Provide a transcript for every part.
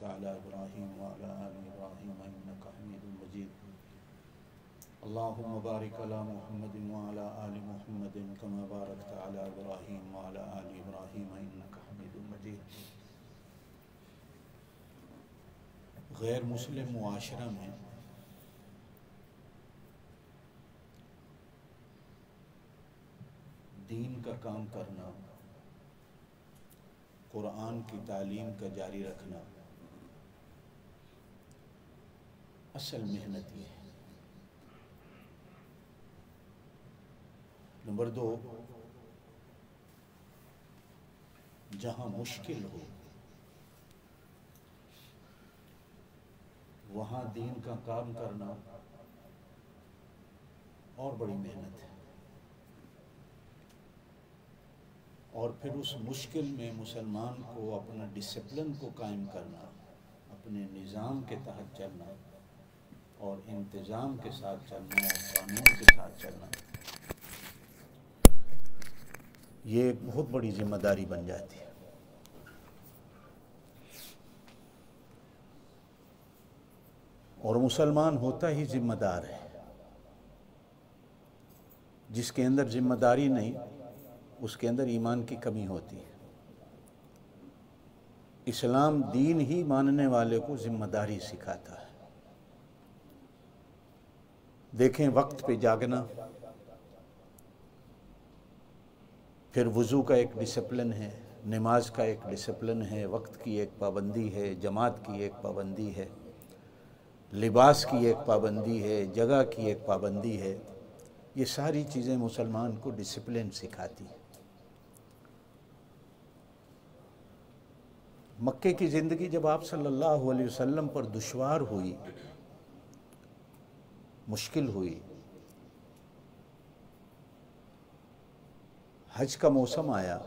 باركت على إبراهيم وعلى آل إبراهيم إنك حميد مجيد اللهم بارك على محمد وعلى آل محمد كما باركت على إبراهيم وعلى آل إبراهيم إنك حميد مجيد۔ غیر مسلم معاشرہ میں دین کا کام کرنا، قرآن کی تعلیم کا جاری رکھنا اصل محنت یہ ہے۔ نمبر 2، جہاں مشکل ہو وہاں دین کا کام کرنا اور بڑی محنت ہے، اور پھر اس مشکل میں مسلمان کو اپنا ڈسپلن کو قائم کرنا، اپنے نظام کے تحت چلنا اور انتظام کے ساتھ چلنا اور قانون کے ساتھ چلنا، یہ ایک بہت بڑی ذمہ داری بن جاتی ہے۔ اور مسلمان ہوتا ہی ذمہ دار ہے، جس کے اندر ذمہ داری نہیں اس کے اندر ایمان کی کمی ہوتی ہے۔ اسلام دین ہی ماننے والے کو ذمہ داری سکھاتا ہے۔ دیکھیں، وقت پہ جاگنا، پھر وضو کا ایک ڈسپلن ہے، نماز کا ایک ڈسپلن ہے، وقت کی ایک پابندی ہے، جماعت کی ایک پابندی ہے، لباس کی ایک پابندی ہے، جگہ کی ایک پابندی ہے۔ یہ ساری چیزیں مسلمان کو ڈسپلن سکھاتی ہیں۔ مکے کی زندگی جب آپ صلی اللہ علیہ وسلم پر دشوار ہوئی، مشکل ہوئی، حج کا موسم آیا،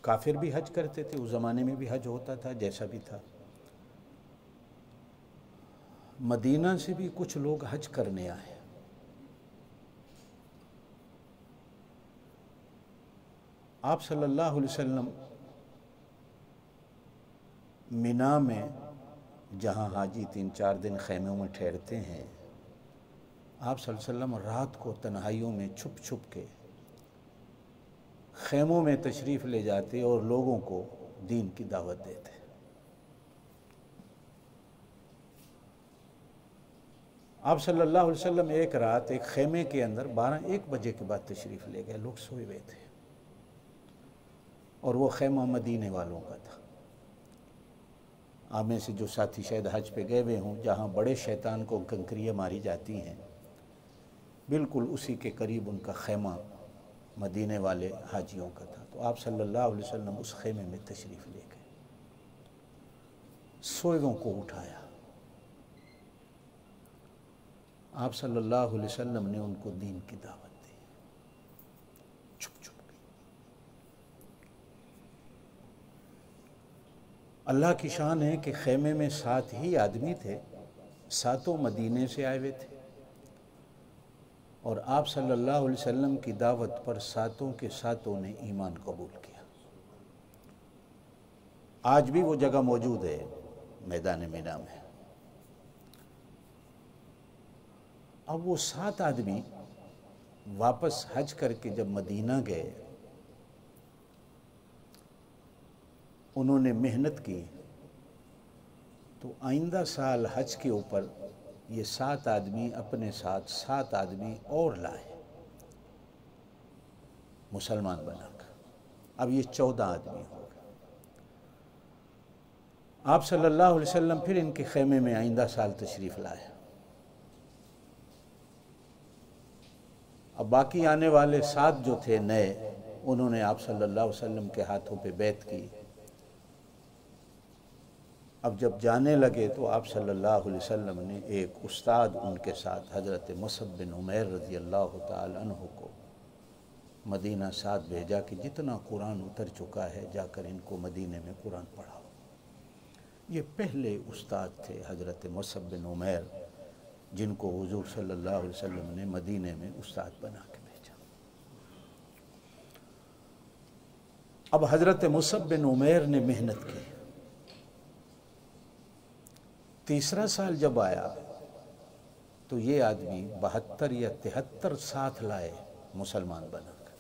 کافر بھی حج کرتے تھے، اس زمانے میں بھی حج ہوتا تھا جیسا بھی تھا، مدینہ سے بھی کچھ لوگ حج کرنے آئے۔ آپ صلی اللہ علیہ وسلم مینا میں، جہاں حاجی 3-4 دن خیموں میں ٹھہرتے ہیں، آپ صلی اللہ علیہ وسلم رات کو تنہائیوں میں چھپ چھپ کے خیموں میں تشریف لے جاتے اور لوگوں کو دین کی دعوت دیتے۔ آپ صلی اللہ علیہ وسلم ایک رات ایک خیمے کے اندر 12-1 بجے کے بعد تشریف لے گئے، لوگ سوئے ہوئے تھے، اور وہ خیمہ مدینے والوں کا تھا۔ آپ میں سے جو ساتھی شاید حج پہ گئے ہوئے ہوں، جہاں بڑے شیطان کو کنکریاں ماری جاتی ہیں، بالکل اسی کے قریب ان کا خیمہ مدینے والے حاجیوں کا تھا۔ تو آپ صلی اللہ علیہ وسلم اس خیمے میں تشریف لے گئے، سوئیوں کو اٹھایا۔ آپ صلی اللہ علیہ وسلم نے ان کو دین کی دعوت دی، چھپ چھپ کے۔ اللہ کی شان ہے کہ خیمے میں 7 ہی آدمی تھے، 7 مدینے سے آئے ہوئے تھے، اور آپ صلی اللہ علیہ وسلم کی دعوت پر 7 کے 7 نے ایمان قبول کیا۔ آج بھی وہ جگہ موجود ہے میدان مینا میں۔ اب وہ 7 آدمی واپس حج کر کے جب مدینہ گئے، انہوں نے محنت کی، تو آئندہ سال حج کے اوپر یہ 7 آدمی اپنے ساتھ 7 آدمی اور لائے، مسلمان بنا کر۔ اب یہ 14 آدمی ہو گئے۔ آپ صلی اللہ علیہ وسلم پھر ان کے خیمے میں آئندہ سال تشریف لائے۔ اب باقی آنے والے 7 جو تھے نئے، انہوں نے آپ صلی اللہ علیہ وسلم کے ہاتھوں پہ بیعت کی۔ اب جب جانے لگے تو آپ صلی اللہ علیہ وسلم نے ایک استاد ان کے ساتھ، حضرت مصعب بن عمیر رضی اللہ تعالی عنہ کو مدینہ ساتھ بھیجا کہ جتنا قرآن اتر چکا ہے جا کر ان کو مدینے میں قرآن پڑھاؤ۔ یہ پہلے استاد تھے حضرت مصعب بن عمیر، جن کو حضور صلی اللہ علیہ وسلم نے مدینے میں استاد بنا کے بھیجا۔ اب حضرت مصعب بن عمیر نے محنت کی، تیسرا سال جب آیا تو یہ آدمی 72 یا 73 ساتھ لائے مسلمان بنا کر۔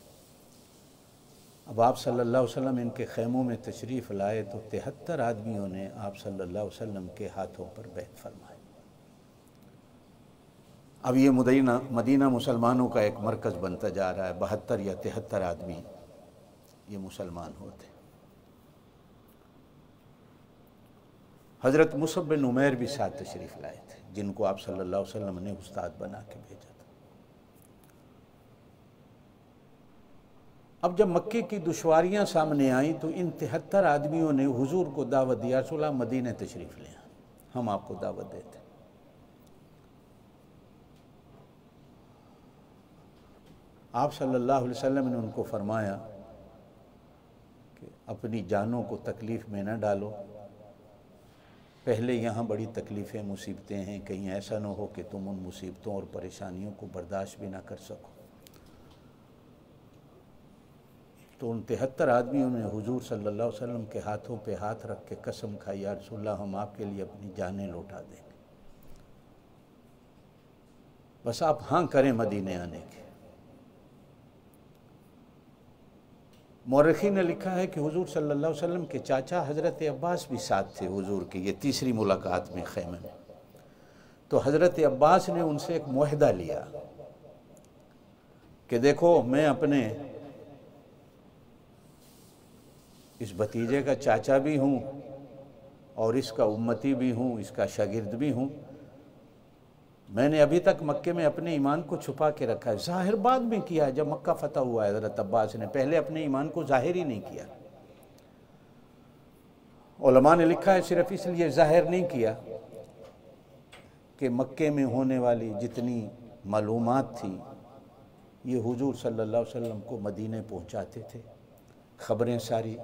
اب آپ صلی اللہ علیہ وسلم ان کے خیموں میں تشریف لائے تو 73 آدمیوں نے آپ صلی اللہ علیہ وسلم کے ہاتھوں پر بیعت فرمائی۔ اب یہ مدینہ مسلمانوں کا ایک مرکز بنتا جا رہا ہے، 72 یا 73 آدمی یہ مسلمان ہوتے۔ حضرت مصعب بن عمیر بھی ساتھ تشریف لائے تھے، جن کو آپ صلی اللہ علیہ وسلم نے استاد بنا کے بھیجا تھا۔ اب جب مکے کی دشواریاں سامنے آئیں تو ان 73 آدمیوں نے حضور کو دعوت دیا، رسول اللہ مدینہ تشریف لیں، ہم آپ کو دعوت دیتے ہیں۔ آپ صلی اللہ علیہ وسلم نے ان کو فرمایا کہ اپنی جانوں کو تکلیف میں نہ ڈالو، پہلے یہاں بڑی تکلیفیں مصیبتیں ہیں، کہیں ایسا نہ ہو کہ تم ان مصیبتوں اور پریشانیوں کو برداشت بھی نہ کر سکو۔ تو ان 73 آدمیوں نے حضور صلی اللہ علیہ وسلم کے ہاتھوں پہ ہاتھ رکھ کے قسم کھائی، یا رسول اللہ ہم آپ کے لیے اپنی جانیں لوٹا دیں گے، بس آپ ہاں کریں مدینے آنے کے۔ مورخین نے لکھا ہے کہ حضور صلی اللہ علیہ وسلم کے چاچا حضرت عباس بھی ساتھ تھے حضور کی یہ تیسری ملاقات میں خیمے میں۔ تو حضرت عباس نے ان سے ایک معاہدہ لیا کہ دیکھو میں اپنے اس بھتیجے کا چاچا بھی ہوں اور اس کا امتی بھی ہوں، اس کا شاگرد بھی ہوں، میں نے ابھی تک مکے میں اپنے ایمان کو چھپا کے رکھا ہے، ظاہر بعد میں کیا جب مکہ فتح ہوا ہے۔ حضرت عباس نے پہلے اپنے ایمان کو ظاہر ہی نہیں کیا۔ علماء نے لکھا ہے صرف اس لیے ظاہر نہیں کیا کہ مکے میں ہونے والی جتنی معلومات تھی یہ حضور صلی اللہ علیہ وسلم کو مدینے پہنچاتے تھے، خبریں ساری،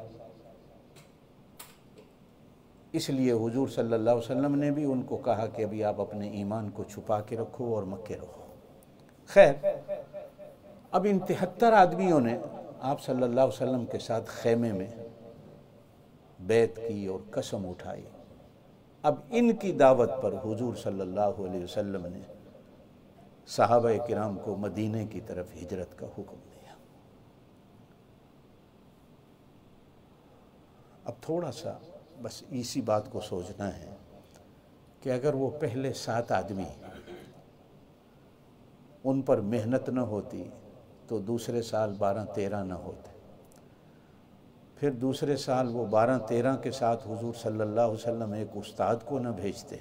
اس لیے حضور صلی اللہ علیہ وسلم نے بھی ان کو کہا کہ ابھی آپ اپنے ایمان کو چھپا کے رکھو اور مکے رہو۔ خیر، اب ان 73 آدمیوں نے آپ صلی اللہ علیہ وسلم کے ساتھ خیمے میں بیعت کی اور قسم اٹھائی۔ اب ان کی دعوت پر حضور صلی اللہ علیہ وسلم نے صحابہ کرام کو مدینے کی طرف ہجرت کا حکم دیا۔ اب تھوڑا سا بس اسی بات کو سوچنا ہے کہ اگر وہ پہلے 7 آدمی ان پر محنت نہ ہوتی تو دوسرے سال 12-13 نہ ہوتے، پھر دوسرے سال وہ 12-13 کے ساتھ حضور صلی اللہ علیہ وسلم ایک استاد کو نہ بھیجتے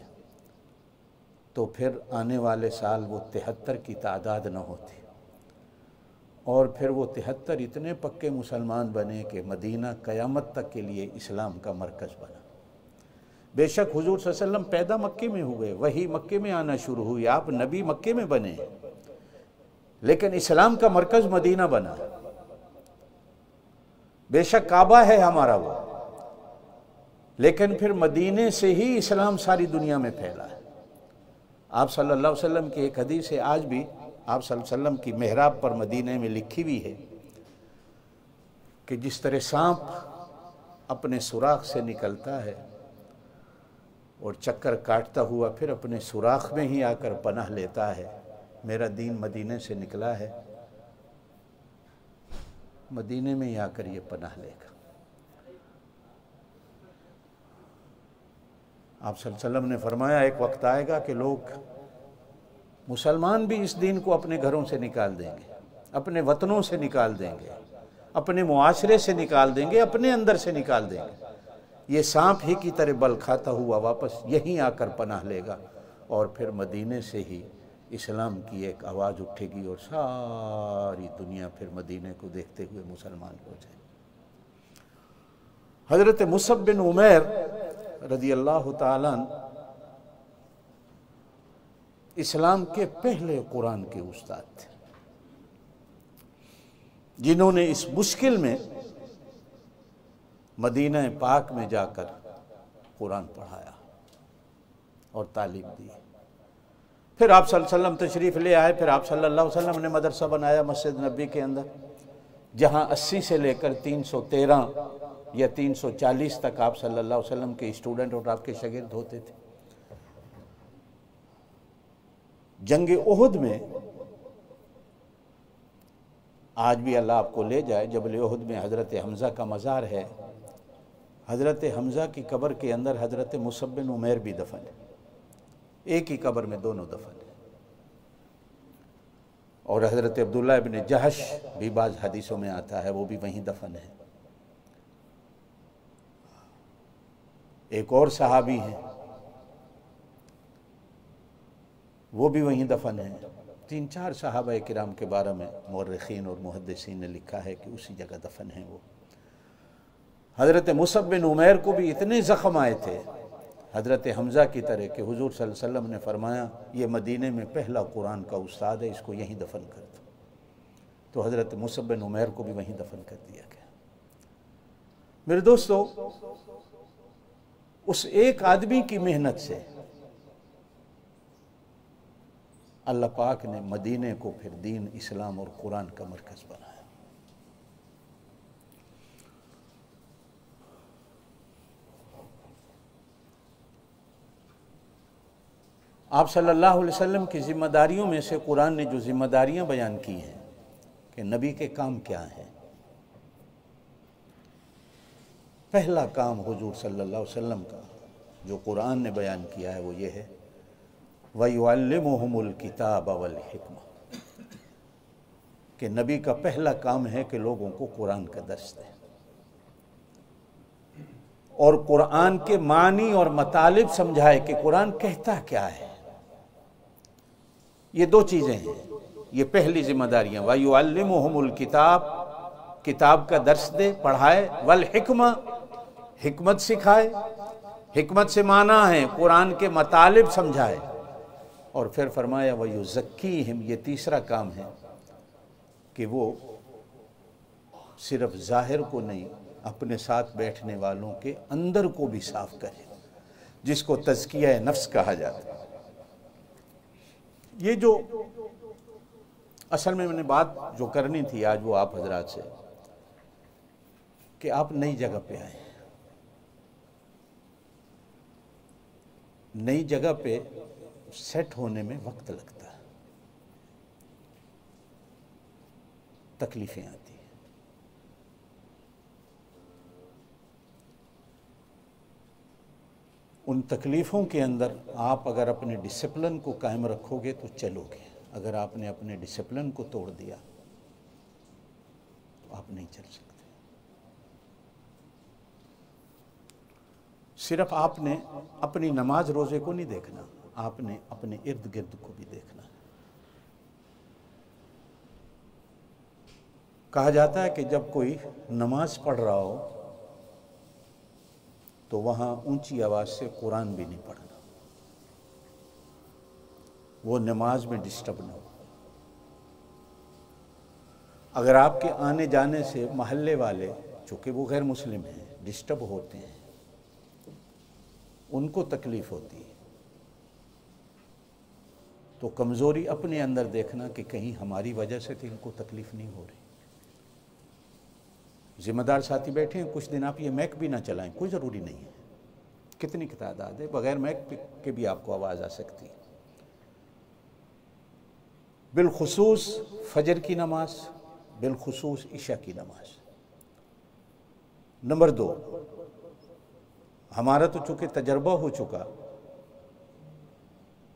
تو پھر آنے والے سال وہ 73 کی تعداد نہ ہوتی، اور پھر وہ 73 اتنے پکے مسلمان بنے کہ مدینہ قیامت تک کے لیے اسلام کا مرکز بنا۔ بے شک حضور صلی اللہ علیہ وسلم پیدا مکے میں ہوئے، وہی مکے میں آنا شروع ہوئی، آپ نبی مکے میں بنے، لیکن اسلام کا مرکز مدینہ بنا۔ بے شک کعبہ ہے ہمارا وہ، لیکن پھر مدینے سے ہی اسلام ساری دنیا میں پھیلا ہے۔ آپ صلی اللہ علیہ وسلم کی ایک حدیث ہے، آج بھی آپ صلی اللہ علیہ وسلم کی محراب پر مدینہ میں لکھی بھی ہے کہ جس طرح سانپ اپنے سوراخ سے نکلتا ہے اور چکر کاٹتا ہوا پھر اپنے سوراخ میں ہی آ کر پناہ لیتا ہے، میرا دین مدینے سے نکلا ہے، مدینے میں ہی آ کر یہ پناہ لے گا۔ آپ صلی اللہ علیہ وسلم نے فرمایا ایک وقت آئے گا کہ لوگ مسلمان بھی اس دین کو اپنے گھروں سے نکال دیں گے، اپنے وطنوں سے نکال دیں گے، اپنے معاشرے سے نکال دیں گے، اپنے اندر سے نکال دیں گے، یہ سانپ ہی کی طرح بل کھاتا ہوا واپس یہیں آ کر پناہ لے گا، اور پھر مدینے سے ہی اسلام کی ایک آواز اٹھے گی اور ساری دنیا پھر مدینے کو دیکھتے ہوئے مسلمان ہو جائے۔ حضرت مصعب بن عمیر رضی اللہ تعالیٰ اسلام کے پہلے قرآن کے استاد تھے، جنہوں نے اس مشکل میں مدینہ پاک میں جا کر قرآن پڑھایا اور تعلیم دی۔ پھر آپ صلی اللہ علیہ وسلم تشریف لے آئے، پھر آپ صلی اللہ علیہ وسلم نے مدرسہ بنایا مسجد نبی کے اندر، جہاں 80 سے لے کر 313 یا 340 تک آپ صلی اللہ علیہ وسلم کے اسٹوڈنٹ اور آپ کے شاگرد ہوتے تھے۔ جنگ احد میں آج بھی اللہ آپ کو لے جائے، جبل احد میں حضرت حمزہ کا مزار ہے، حضرت حمزہ کی قبر کے اندر حضرت مصعب بن عمیر بھی دفن ہے، ایک ہی قبر میں دونوں دفن ہیں، اور حضرت عبداللہ ابن جہش بھی بعض حدیثوں میں آتا ہے وہ بھی وہیں دفن ہے، ایک اور صحابی ہیں وہ بھی وہیں دفن ہیں، 3-4 صحابہ کرام کے بارے میں مورخین اور محدثین نے لکھا ہے کہ اسی جگہ دفن ہیں وہ۔ حضرت مصعب بن عمیر کو بھی اتنے زخم آئے تھے حضرت حمزہ کی طرح کہ حضور صلی اللہ علیہ وسلم نے فرمایا یہ مدینے میں پہلا قرآن کا استاد ہے، اس کو یہیں دفن کر دو، تو حضرت مصعب بن عمیر کو بھی وہیں دفن کر دیا گیا۔ میرے دوستو، اس ایک آدمی کی محنت سے اللہ پاک نے مدینے کو پھر دین، اسلام اور قرآن کا مرکز بنایا۔ آپ صلی اللہ علیہ وسلم کی ذمہ داریوں میں سے قرآن نے جو ذمہ داریاں بیان کی ہیں کہ نبی کے کام کیا ہیں، پہلا کام حضور صلی اللہ علیہ وسلم کا جو قرآن نے بیان کیا ہے وہ یہ ہے وَيُعَلِّمُهُمُ الْكِتَابَ وَالْحِكْمَةَ، کہ نبی کا پہلا کام ہے کہ لوگوں کو قرآن کا درس دے اور قرآن کے معنی اور مطالب سمجھائے کہ قرآن کہتا کیا ہے۔ یہ دو چیزیں ہیں، یہ پہلی ذمہ داریاں، وَيُعَلِّمُهُمُ الْكِتَابَ، کتاب کا درس دے، پڑھائے، وَالْحِكْمَةَ، حکمت سکھائے، حکمت سے معنی ہے قرآن کے مطالب سمجھائے، اور پھر فرمایا وَيُزَكِّيهِمْ، یہ تیسرا کام ہے کہ وہ صرف ظاہر کو نہیں، اپنے ساتھ بیٹھنے والوں کے اندر کو بھی صاف کرے، جس کو تزکیہ نفس کہا جاتا ہے۔ یہ جو اصل میں نے بات جو کرنی تھی آج وہ آپ حضرات سے، کہ آپ نئی جگہ پہ آئے، نئی جگہ پہ سیٹ ہونے میں وقت لگتا ہے، تکلیفیں آتی ہیں، ان تکلیفوں کے اندر آپ اگر اپنے ڈسپلن کو قائم رکھو گے تو چلو گے، اگر آپ نے اپنے ڈسپلن کو توڑ دیا تو آپ نہیں چل سکتے۔ صرف آپ نے اپنی نماز روزے کو نہیں دیکھنا، آپ نے اپنے ارد گرد کو بھی دیکھنا ہے۔ کہا جاتا ہے کہ جب کوئی نماز پڑھ رہا ہو تو وہاں اونچی آواز سے قرآن بھی نہیں پڑھنا، وہ نماز میں ڈسٹرب نہ ہو۔ اگر آپ کے آنے جانے سے محلے والے، چونکہ وہ غیر مسلم ہیں، ڈسٹرب ہوتے ہیں، ان کو تکلیف ہوتی ہے، تو کمزوری اپنے اندر دیکھنا کہ کہیں ہماری وجہ سے تو ان کو تکلیف نہیں ہو رہی۔ ذمہ دار ساتھی بیٹھے ہیں، کچھ دن آپ یہ میک بھی نہ چلائیں، کوئی ضروری نہیں ہے، کتنی کی تعداد ہے، بغیر میک کے بھی آپ کو آواز آ سکتی ہے۔ بالخصوص فجر کی نماز، بالخصوص عشاء کی نماز۔ نمبر 2، ہمارا تو چونکہ تجربہ ہو چکا،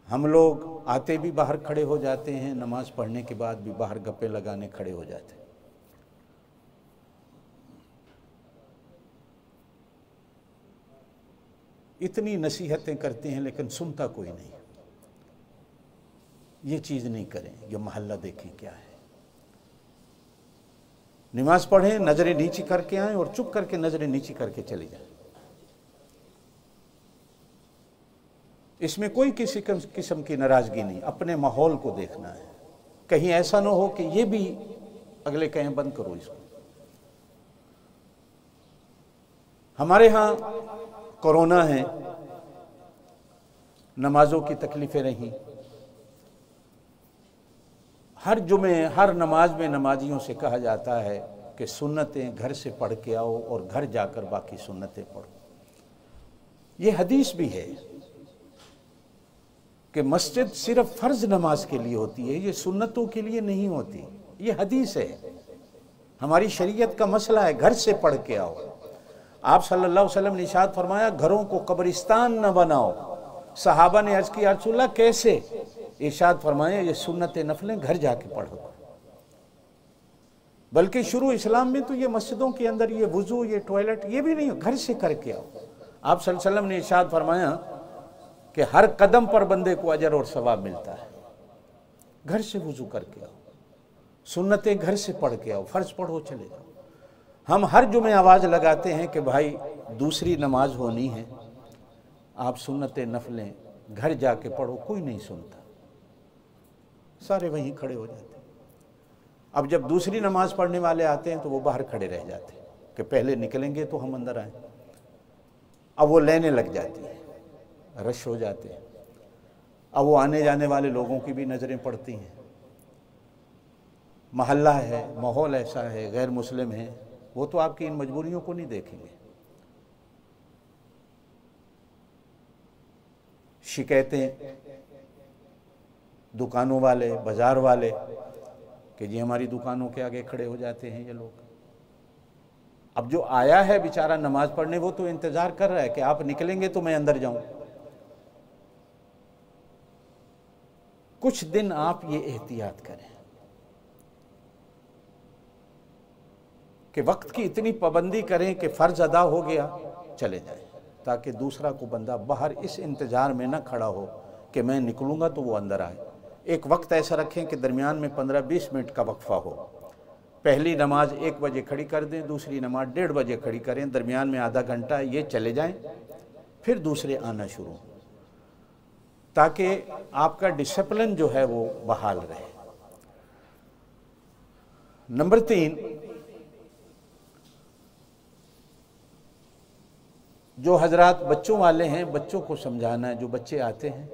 ہم لوگ آتے بھی باہر کھڑے ہو جاتے ہیں، نماز پڑھنے کے بعد بھی باہر گپے لگانے کھڑے ہو جاتے ہیں۔ اتنی نصیحتیں کرتے ہیں لیکن سنتا کوئی نہیں۔ یہ چیز نہیں کریں، یہ محلہ دیکھیں کیا ہے۔ نماز پڑھیں، نظریں نیچی کر کے آئیں اور چپ کر کے نظریں نیچی کر کے چلے جائیں۔ اس میں کوئی کسی قسم کی ناراضگی نہیں، اپنے ماحول کو دیکھنا ہے، کہیں ایسا نہ ہو کہ یہ بھی اگلے کہیں بند کرو اس کو۔ ہمارے ہاں کورونا ہے، نمازوں کی تکلیفیں رہیں، ہر جمعے ہر نماز میں نمازیوں سے کہا جاتا ہے کہ سنتیں گھر سے پڑھ کے آؤ اور گھر جا کر باقی سنتیں پڑھو۔ یہ حدیث بھی ہے کہ مسجد صرف فرض نماز کے لیے ہوتی ہے، یہ سنتوں کے لیے نہیں ہوتی. یہ حدیث ہے، ہماری شریعت کا مسئلہ ہے. گھر سے پڑھ کے آؤ. آپ صلی اللہ علیہ وسلم نے ارشاد فرمایا گھروں کو قبرستان نہ بناؤ. صحابہ نے عرض کی یا رسول اللہ کیسے؟ ارشاد فرمایا یہ سنت نفلیں گھر جا کے پڑھو. بلکہ شروع اسلام میں تو یہ مسجدوں کے اندر یہ وضو، یہ ٹوائلٹ، یہ بھی نہیں ہو، گھر سے کر کے آؤ. آپ صلی اللہ علیہ وسلم نے ارشاد فرمایا کہ ہر قدم پر بندے کو اجر اور ثواب ملتا ہے. گھر سے وضو کر کے آؤ، سنتیں گھر سے پڑھ کے آؤ، فرض پڑھو چلے جاؤ. ہم ہر جمعے آواز لگاتے ہیں کہ بھائی دوسری نماز ہونی ہے، آپ سنت نفلیں گھر جا کے پڑھو. کوئی نہیں سنتا، سارے وہیں کھڑے ہو جاتے ہیں. اب جب دوسری نماز پڑھنے والے آتے ہیں تو وہ باہر کھڑے رہ جاتے ہیں کہ پہلے نکلیں گے تو ہم اندر آئیں. اب وہ لینے لگ جاتی ہیں، رش ہو جاتے ہیں. اب وہ آنے جانے والے لوگوں کی بھی نظریں پڑتی ہیں. محلہ ہے، ماحول ایسا ہے، غیر مسلم ہیں، وہ تو آپ کی ان مجبوریوں کو نہیں دیکھیں گے. شکایتیں دکانوں والے، بازار والے کہ جی ہماری دکانوں کے آگے کھڑے ہو جاتے ہیں یہ لوگ. اب جو آیا ہے بیچارہ نماز پڑھنے وہ تو انتظار کر رہا ہے کہ آپ نکلیں گے تو میں اندر جاؤں. کچھ دن آپ یہ احتیاط کریں کہ وقت کی اتنی پابندی کریں کہ فرض ادا ہو گیا چلے جائیں، تاکہ دوسرا کو بندہ باہر اس انتظار میں نہ کھڑا ہو کہ میں نکلوں گا تو وہ اندر آئے. ایک وقت ایسا رکھیں کہ درمیان میں 15-20 منٹ کا وقفہ ہو. پہلی نماز 1 بجے کھڑی کر دیں، دوسری نماز 1:30 بجے کھڑی کریں، درمیان میں آدھا گھنٹہ یہ چلے جائیں، پھر دوسرے آنا شروع ہوں، تاکہ آپ کا ڈسپلن جو ہے وہ بحال رہے. نمبر 3، جو حضرات بچوں والے ہیں بچوں کو سمجھانا ہے. جو بچے آتے ہیں،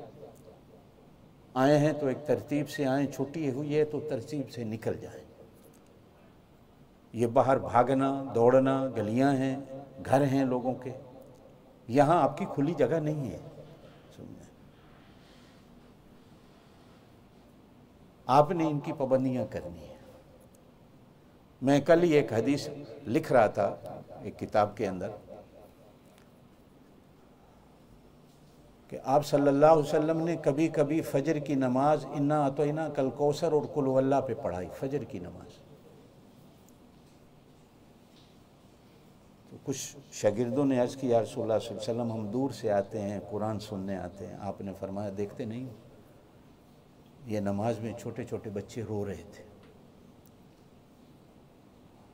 آئے ہیں تو ایک ترتیب سے آئیں، چھٹی ہوئی ہے تو ترتیب سے نکل جائیں. یہ باہر بھاگنا دوڑنا، گلیاں ہیں، گھر ہیں لوگوں کے، یہاں آپ کی کھلی جگہ نہیں ہے. آپ نے ان کی پابندیاں کرنی ہیں. میں کل ہی ایک حدیث لکھ رہا تھا ایک کتاب کے اندر کہ آپ صلی اللہ علیہ وسلم نے کبھی کبھی فجر کی نماز انا اعطینا کل کوثر اور قل هو اللہ پہ پڑھائی. فجر کی نماز تو کچھ شاگردوں نے عرض کی یا رسول اللہ صلی اللہ علیہ وسلم ہم دور سے آتے ہیں، قرآن سننے آتے ہیں. آپ نے فرمایا دیکھتے نہیں یہ نماز میں چھوٹے چھوٹے بچے رو رہے تھے،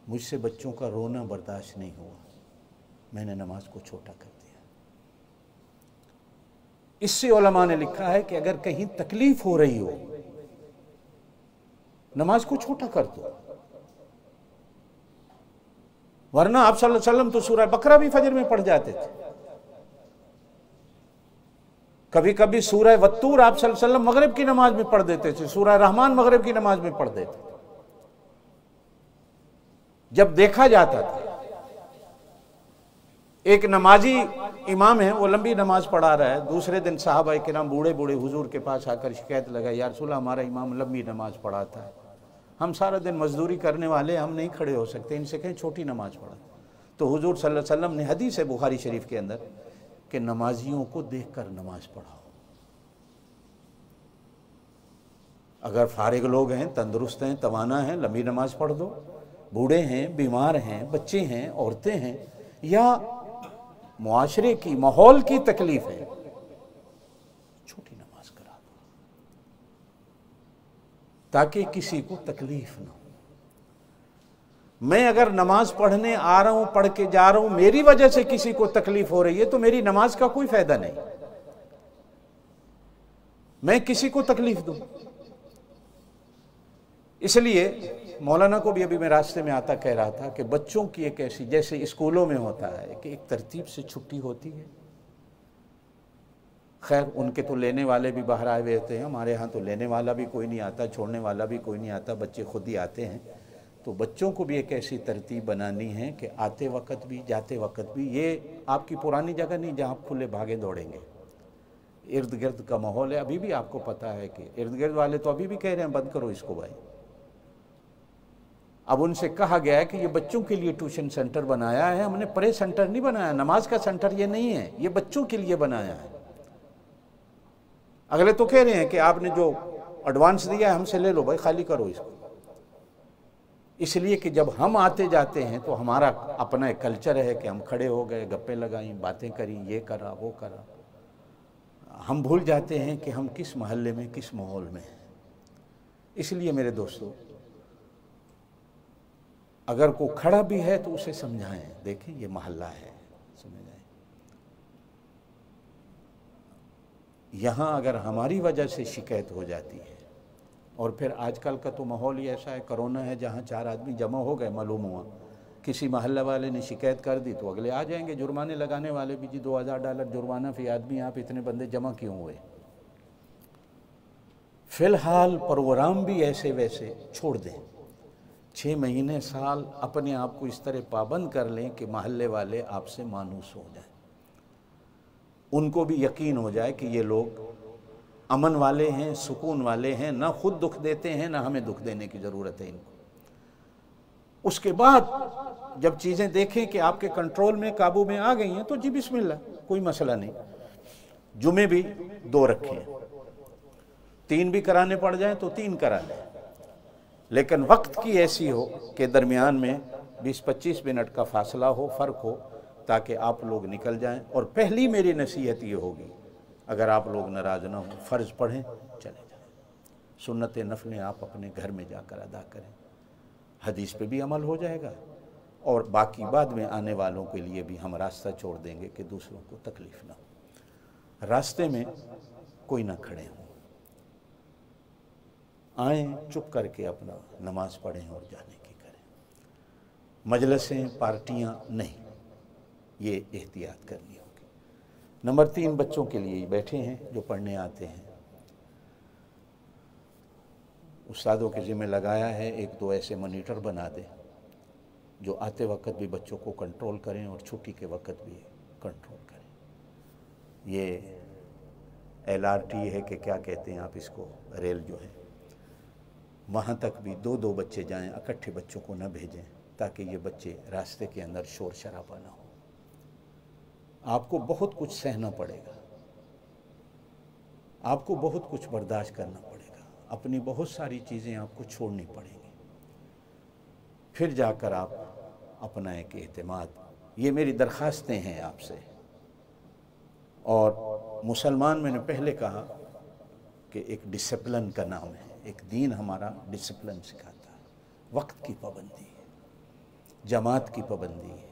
مجھ سے بچوں کا رونا برداشت نہیں ہوا، میں نے نماز کو چھوٹا کر دیا. اس سے علماء نے لکھا ہے کہ اگر کہیں تکلیف ہو رہی ہو نماز کو چھوٹا کر دو، ورنہ آپ صلی اللہ علیہ وسلم تو سورہ بقرہ بھی فجر میں پڑھ جاتے تھے. کبھی کبھی سورہ والطور آپ صلی اللہ علیہ وسلم مغرب کی نماز میں پڑھ دیتے تھے، سورہ رحمان مغرب کی نماز میں پڑھ دیتے تھے جب دیکھا جاتا تھا. ایک نمازی امام ہے، وہ لمبی نماز پڑھا رہا ہے، دوسرے دن صحابہ کرام بوڑھے بوڑھے حضور کے پاس آ کر شکایت لگائی یا رسول اللہ ہمارا امام لمبی نماز پڑھاتا ہے، ہم سارا دن مزدوری کرنے والے ہم نہیں کھڑے ہو سکتے، ان سے کہیں چھوٹی نماز پڑھا. تو حضور صلی اللہ علیہ وسلم نے حدیث ہے بخاری شریف کے اندر کہ نمازیوں کو دیکھ کر نماز پڑھاؤ. اگر فارغ لوگ ہیں، تندرست ہیں، توانا ہیں، لمبی نماز پڑھ دو. بوڑھے ہیں، بیمار ہیں، بچے ہیں، عورتیں ہیں، یا معاشرے کی ماحول کی تکلیف ہے، چھوٹی نماز کرا دو تاکہ کسی کو تکلیف نہ ہو. میں اگر نماز پڑھنے آ رہا ہوں، پڑھ کے جا رہا ہوں، میری وجہ سے کسی کو تکلیف ہو رہی ہے تو میری نماز کا کوئی فائدہ نہیں. میں کسی کو تکلیف دوں. اس لیے مولانا کو بھی ابھی میں راستے میں آتا کہہ رہا تھا کہ بچوں کی ایک ایسی، جیسے اسکولوں میں ہوتا ہے کہ ایک ترتیب سے چھٹی ہوتی ہے. خیر ان کے تو لینے والے بھی باہر آئے ہوئے ہوتے ہیں، ہمارے ہاں تو لینے والا بھی کوئی نہیں آتا، چھوڑنے والا بھی کوئی نہیں آتا، بچے خود ہی آتے ہیں. تو بچوں کو بھی ایک ایسی ترتیب بنانی ہے کہ آتے وقت بھی جاتے وقت بھی، یہ آپ کی پرانی جگہ نہیں جہاں آپ کھلے بھاگے دوڑیں گے. ارد گرد کا ماحول ہے، ابھی بھی آپ کو پتہ ہے کہ ارد گرد والے تو ابھی بھی کہہ رہے ہیں بند کرو اس کو بھائی۔ اب ان سے کہا گیا ہے کہ یہ بچوں کے لیے ٹیوشن سینٹر بنایا ہے، ہم نے پرے سینٹر نہیں بنایا، نماز کا سینٹر یہ نہیں ہے، یہ بچوں کے لیے بنایا ہے۔ اگلے تو کہہ رہے ہیں کہ آپ نے جو ایڈوانس دیا ہے ہم سے لے لو بھائی، خالی کرو اس کو۔ اس لیے کہ جب ہم آتے جاتے ہیں تو ہمارا اپنا ایک کلچر ہے کہ ہم کھڑے ہو گئے، گپے لگائیں، باتیں کریں، یہ کرا وہ کرا، ہم بھول جاتے ہیں کہ ہم کس محلے میں کس ماحول میں ہیں۔ اس لیے میرے دوستو، اگر کوئی کھڑا بھی ہے تو اسے سمجھائیں، دیکھیں یہ محلہ ہے، سمجھائیں۔ یہاں اگر ہماری وجہ سے شکایت ہو جاتی ہے، اور پھر آج کل کا تو ماحول ہی ایسا ہے، کرونا ہے، جہاں 4 آدمی جمع ہو گئے معلوم ہوا، کسی محلہ والے نے شکایت کر دی تو اگلے آ جائیں گے جرمانے لگانے والے بھی، جی $2000 جرمانہ فی آدمی، آپ اتنے بندے جمع کیوں ہوئے؟ فی الحال پروگرام بھی ایسے ویسے چھوڑ دیں، 6 مہینے سال اپنے آپ کو اس طرح پابند کر لیں کہ محلے والے آپ سے مانوس ہو جائیں، ان کو بھی یقین ہو جائے کہ یہ لوگ امن والے ہیں، سکون والے ہیں، نہ خود دکھ دیتے ہیں نہ ہمیں دکھ دینے کی ضرورت ہے ان کو۔ اس کے بعد جب چیزیں دیکھیں کہ آپ کے کنٹرول میں، قابو میں آ گئی ہیں تو جی بسم اللہ، کوئی مسئلہ نہیں، جمعے بھی 2 رکھیں، 3 بھی کرانے پڑ جائیں تو 3 کرا لیں، لیکن وقت کی ایسی ہو کہ درمیان میں 20-25 منٹ کا فاصلہ ہو، فرق ہو، تاکہ آپ لوگ نکل جائیں۔ اور پہلی میری نصیحت یہ ہوگی، اگر آپ لوگ ناراض نہ ہوں، فرض پڑھیں، چلے جائیں، سنت نفلیں آپ اپنے گھر میں جا کر ادا کریں، حدیث پہ بھی عمل ہو جائے گا، اور باقی بعد میں آنے والوں کے لیے بھی ہم راستہ چھوڑ دیں گے کہ دوسروں کو تکلیف نہ ہو۔ راستے میں کوئی نہ کھڑے ہوں، آئیں چپ کر کے اپنا نماز پڑھیں اور جانے کی کریں، مجلسیں پارٹیاں نہیں، یہ احتیاط کرنی ہوگی۔ نمبر 3، بچوں کے لیے بیٹھے ہیں جو پڑھنے آتے ہیں، استادوں کے ذمہ لگایا ہے 1-2 ایسے مانیٹر بنا دیں جو آتے وقت بھی بچوں کو کنٹرول کریں اور چھٹی کے وقت بھی کنٹرول کریں۔ یہ LRT ہے کہ کیا کہتے ہیں آپ اس کو، ریل جو ہے، وہاں تک بھی 2-2 بچے جائیں، اکٹھے بچوں کو نہ بھیجیں، تاکہ یہ بچے راستے کے اندر شور شرابہ نہ ہو۔ آپ کو بہت کچھ سہنا پڑے گا، آپ کو بہت کچھ برداشت کرنا پڑے گا، اپنی بہت ساری چیزیں آپ کو چھوڑنی پڑیں گی، پھر جا کر آپ اپنا ایک اعتماد، یہ میری درخواستیں ہیں آپ سے۔ اور مسلمان، میں نے پہلے کہا کہ ایک ڈسپلن کا نام ہے، ایک دین ہمارا ڈسپلن سکھاتا ہے، وقت کی پابندی ہے، جماعت کی پابندی ہے۔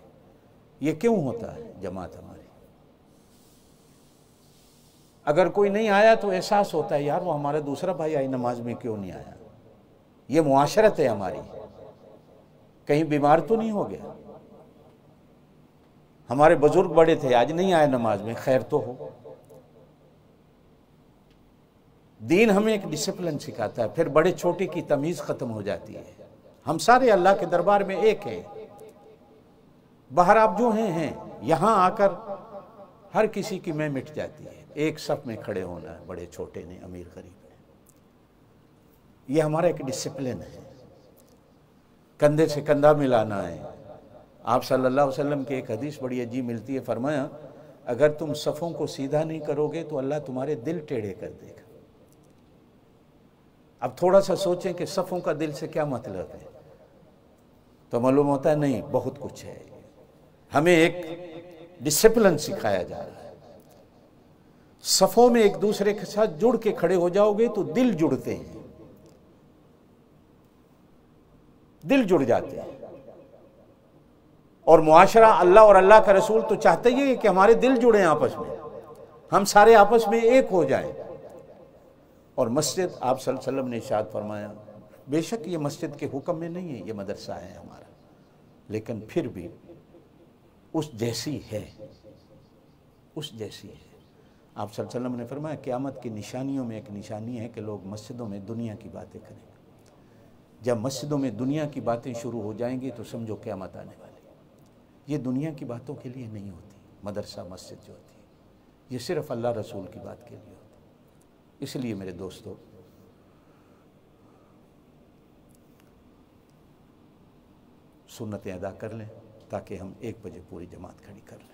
یہ کیوں ہوتا ہے جماعت ہماری؟ اگر کوئی نہیں آیا تو احساس ہوتا ہے یار وہ ہمارا دوسرا بھائی آئی نماز میں کیوں نہیں آیا، یہ معاشرت ہے ہماری، کہیں بیمار تو نہیں ہو گیا، ہمارے بزرگ بڑے تھے آج نہیں آئے نماز میں، خیر تو ہو۔ دین ہمیں ایک ڈسپلن سکھاتا ہے، پھر بڑے چھوٹے کی تمیز ختم ہو جاتی ہے، ہم سارے اللہ کے دربار میں ایک ہیں، باہر آپ جو ہیں، یہاں آ کر ہر کسی کی میں مٹ جاتی ہے، ایک صف میں کھڑے ہونا ہے، بڑے چھوٹے نے، امیر غریب نے، یہ ہمارا ایک ڈسپلن ہے، کندھے سے کندھا ملانا ہے۔ آپ صلی اللہ علیہ وسلم کی ایک حدیث بڑی عجیب ملتی ہے، فرمایا اگر تم صفوں کو سیدھا نہیں کرو گے تو اللہ تمہارے دل ٹیڑھے کر دے گا۔ اب تھوڑا سا سوچیں کہ صفوں کا دل سے کیا مطلب ہے، تو معلوم ہوتا ہے نہیں، بہت کچھ ہے، ہمیں ایک ڈسپلن سکھایا جا رہا ہے۔ صفوں میں ایک دوسرے کے ساتھ جڑ کے کھڑے ہو جاؤ گے تو دل جڑتے ہیں، دل جڑ جاتے ہیں، اور معاشرہ، اللہ اور اللہ کا رسول تو چاہتے ہی ہے کہ ہمارے دل جڑیں آپس میں، ہم سارے آپس میں ایک ہو جائیں۔ اور مسجد، آپ صلی اللہ علیہ وسلم نے ارشاد فرمایا، بے شک یہ مسجد کے حکم میں نہیں ہے، یہ مدرسہ ہے ہمارا، لیکن پھر بھی اس جیسی ہے، اس جیسی ہے۔ آپ صلی اللہ علیہ وسلم نے فرمایا قیامت کی نشانیوں میں ایک نشانی ہے کہ لوگ مسجدوں میں دنیا کی باتیں کریں گے، جب مسجدوں میں دنیا کی باتیں شروع ہو جائیں گی تو سمجھو قیامت آنے والی ہے۔ یہ دنیا کی باتوں کے لیے نہیں ہوتی، مدرسہ مسجد جو ہوتی ہے یہ صرف اللہ رسول کی بات کے لیے ہوتا ہے۔ اس لیے میرے دوستو، سنتیں ادا کر لیں تاکہ ہم 1 بجے پوری جماعت کھڑی کر لیں۔